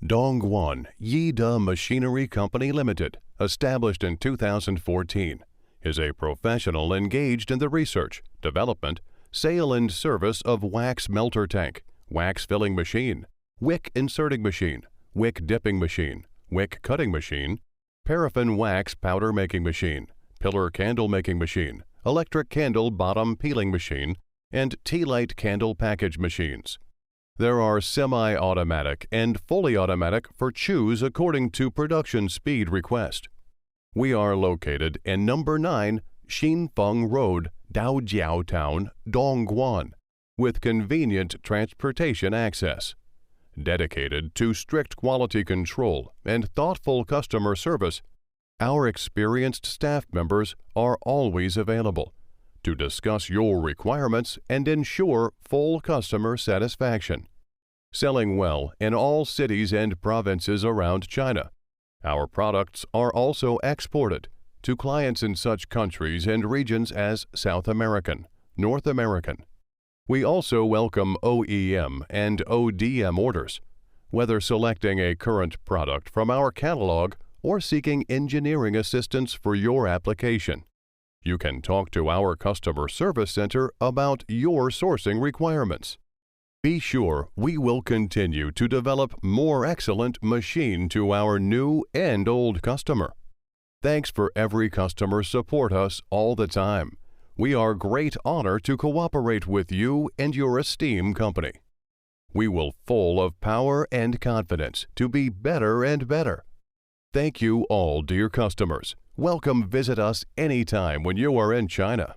Dongguan Yide Machinery Company Limited, established in 2014, is a professional engaged in the research, development, sale and service of wax melter tank, wax filling machine, wick inserting machine, wick dipping machine, wick cutting machine, paraffin wax powder making machine, pillar candle making machine, electric candle bottom peeling machine, and tea light candle package machines. There are semi-automatic and fully automatic for choose according to production speed request. We are located in number 9 Xinfeng Road, Daojiao Town, Dongguan, with convenient transportation access. Dedicated to strict quality control and thoughtful customer service, our experienced staff members are always available to discuss your requirements and ensure full customer satisfaction. Selling well in all cities and provinces around China, our products are also exported to clients in such countries and regions as South American, North American. We also welcome OEM and ODM orders, whether selecting a current product from our catalog or seeking engineering assistance for your application. You can talk to our customer service center about your sourcing requirements. Be sure we will continue to develop more excellent machine to our new and old customer. Thanks for every customer support us all the time. We are great honor to cooperate with you and your esteemed company. We will full of power and confidence to be better and better. Thank you all, dear customers. Welcome visit us anytime when you are in China.